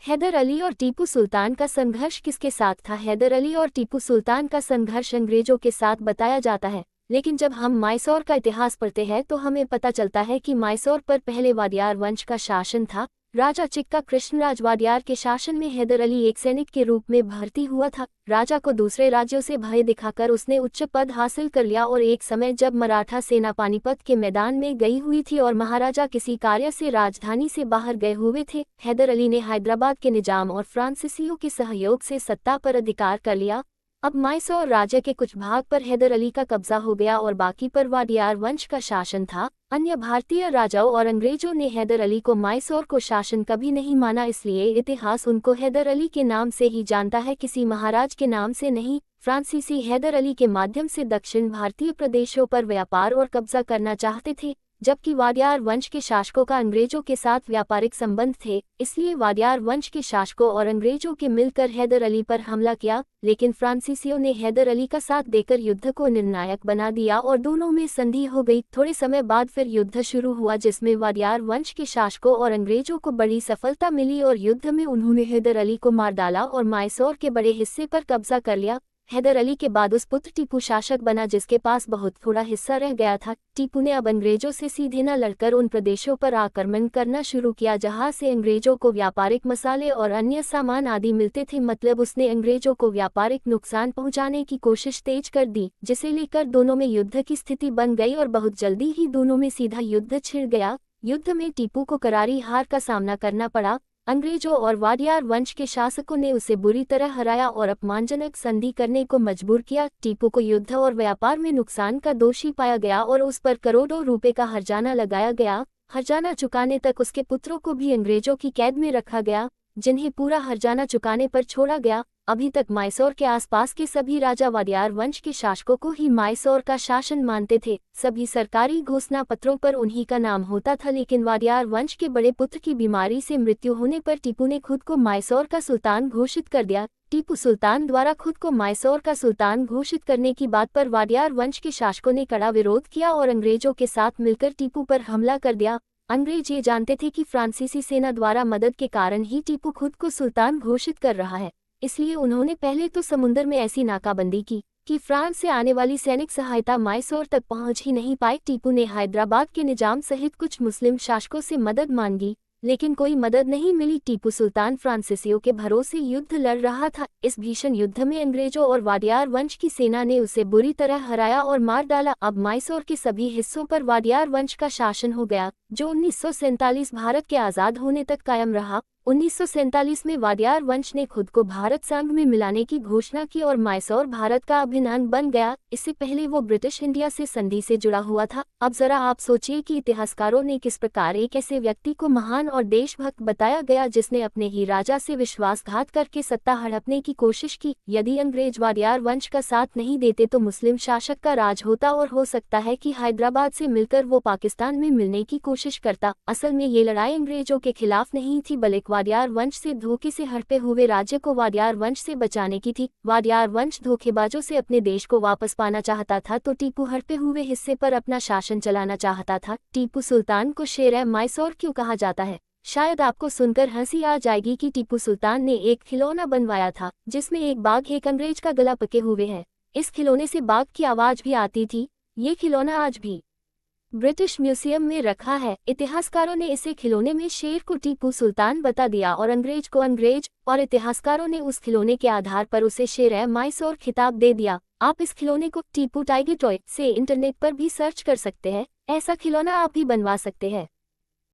हैदर अली और टीपू सुल्तान का संघर्ष किसके साथ था? हैदर अली और टीपू सुल्तान का संघर्ष अंग्रेजों के साथ बताया जाता है, लेकिन जब हम मैसूर का इतिहास पढ़ते हैं तो हमें पता चलता है कि मैसूर पर पहले वाडियार वंश का शासन था। राजा चिक्का कृष्णराज वाडियार के शासन में हैदर अली एक सैनिक के रूप में भर्ती हुआ था। राजा को दूसरे राज्यों से भय दिखाकर उसने उच्च पद हासिल कर लिया और एक समय जब मराठा सेना पानीपत के मैदान में गई हुई थी और महाराजा किसी कार्य से राजधानी से बाहर गए हुए थे, हैदर अली ने हैदराबाद के निजाम और फ्रांसीसियों के सहयोग से सत्ता पर अधिकार कर लिया। अब मैसूर राज्य के कुछ भाग पर हैदर अली का कब्जा हो गया और बाकी पर वाडियार वंश का शासन था। अन्य भारतीय राजाओं और अंग्रेजों ने हैदर अली को मैसूर को शासन कभी नहीं माना, इसलिए इतिहास उनको हैदर अली के नाम से ही जानता है, किसी महाराज के नाम से नहीं। फ्रांसीसी हैदर अली के माध्यम से दक्षिण भारतीय प्रदेशों पर व्यापार और कब्जा करना चाहते थे, जबकि वाडियार वंश के शासकों का अंग्रेजों के साथ व्यापारिक संबंध थे, इसलिए वाडियार वंश के शासकों और अंग्रेजों के मिलकर हैदर अली पर हमला किया। लेकिन फ्रांसीसियों ने हैदर अली का साथ देकर युद्ध को निर्णायक बना दिया और दोनों में संधि हो गई। थोड़े समय बाद फिर युद्ध शुरू हुआ जिसमें वाडियार वंश के शासकों और अंग्रेजों को बड़ी सफलता मिली और युद्ध में उन्होंने हैदर अली को मार डाला और मैसूर के बड़े हिस्से पर कब्जा कर लिया। हैदर अली के बाद उस पुत्र टीपू शासक बना जिसके पास बहुत थोड़ा हिस्सा रह गया था। टीपू ने अब अंग्रेजों से सीधे न लड़कर उन प्रदेशों पर आक्रमण करना शुरू किया जहां से अंग्रेजों को व्यापारिक मसाले और अन्य सामान आदि मिलते थे, मतलब उसने अंग्रेजों को व्यापारिक नुकसान पहुंचाने की कोशिश तेज कर दी, जिसे लेकर दोनों में युद्ध की स्थिति बन गई और बहुत जल्दी ही दोनों में सीधा युद्ध छिड़ गया। युद्ध में टीपू को करारी हार का सामना करना पड़ा। अंग्रेजों और वाडियार वंश के शासकों ने उसे बुरी तरह हराया और अपमानजनक संधि करने को मजबूर किया। टीपू को युद्ध और व्यापार में नुकसान का दोषी पाया गया और उस पर करोड़ों रुपए का हर्जाना लगाया गया। हर्जाना चुकाने तक उसके पुत्रों को भी अंग्रेजों की कैद में रखा गया, जिन्हें पूरा हर्जाना चुकाने पर छोड़ा गया। अभी तक मैसूर के आसपास के सभी राजा वाडियार वंश के शासकों को ही मैसूर का शासन मानते थे। सभी सरकारी घोषणा पत्रों पर उन्हीं का नाम होता था, लेकिन वाडियार वंश के बड़े पुत्र की बीमारी से मृत्यु होने पर टीपू ने खुद को मैसूर का सुल्तान घोषित कर दिया। टीपू सुल्तान द्वारा खुद को मैसूर का सुल्तान घोषित करने की बात पर वाडियार वंश के शासकों ने कड़ा विरोध किया और अंग्रेजों के साथ मिलकर टीपू पर हमला कर दिया। अंग्रेज ये जानते थे कि फ्रांसीसी सेना द्वारा मदद के कारण ही टीपू खुद को सुल्तान घोषित कर रहा है, इसलिए उन्होंने पहले तो समुद्र में ऐसी नाकाबंदी की कि फ्रांस से आने वाली सैनिक सहायता मैसूर तक पहुंच ही नहीं पाई। टीपू ने हैदराबाद के निजाम सहित कुछ मुस्लिम शासकों से मदद मांगी, लेकिन कोई मदद नहीं मिली। टीपू सुल्तान फ्रांसीसियों के भरोसे युद्ध लड़ रहा था। इस भीषण युद्ध में अंग्रेजों और वाडियार वंश की सेना ने उसे बुरी तरह हराया और मार डाला। अब मैसूर के सभी हिस्सों पर वाडियार वंश का शासन हो गया, जो 1947 भारत के आज़ाद होने तक कायम रहा। 1947 में वाडियार वंश ने खुद को भारत संघ में मिलाने की घोषणा की और मैसूर भारत का अभिन्न अंग बन गया। इससे पहले वो ब्रिटिश इंडिया से संधि से जुड़ा हुआ था। अब जरा आप सोचिए कि इतिहासकारों ने किस प्रकार एक ऐसे व्यक्ति को महान और देशभक्त बताया गया जिसने अपने ही राजा से विश्वासघात करके सत्ता हड़पने की कोशिश की। यदि अंग्रेज वाडियार वंश का साथ नहीं देते तो मुस्लिम शासक का राज होता और हो सकता है कि हैदराबाद से मिलकर वो पाकिस्तान में मिलने की कोशिश करता। असल में ये लड़ाई अंग्रेजों के खिलाफ नहीं थी, बल्कि वाडियार वंश से धोखे से हड़पे हुए राज्य को वाडियार वंश से बचाने की थी। वाडियार वंश धोखेबाजों से अपने देश को वापस पाना चाहता था, तो टीपू हड़पे हुए हिस्से पर अपना शासन चलाना चाहता था। टीपू सुल्तान को शेर मैसूर क्यों कहा जाता है? शायद आपको सुनकर हंसी आ जाएगी कि टीपू सुल्तान ने एक खिलौना बनवाया था जिसमें एक बाघ एक अंग्रेज का गला पके हुए है। इस खिलौने से बाघ की आवाज भी आती थी। ये खिलौना आज भी ब्रिटिश म्यूजियम में रखा है। इतिहासकारों ने इसे खिलौने में शेर को टीपू सुल्तान बता दिया और अंग्रेज को अंग्रेज, और इतिहासकारों ने उस खिलौने के आधार पर उसे शेर मैसूर खिताब दे दिया। आप इस खिलौने को टीपू टाइगर टॉय से इंटरनेट पर भी सर्च कर सकते हैं। ऐसा खिलौना आप भी बनवा सकते हैं।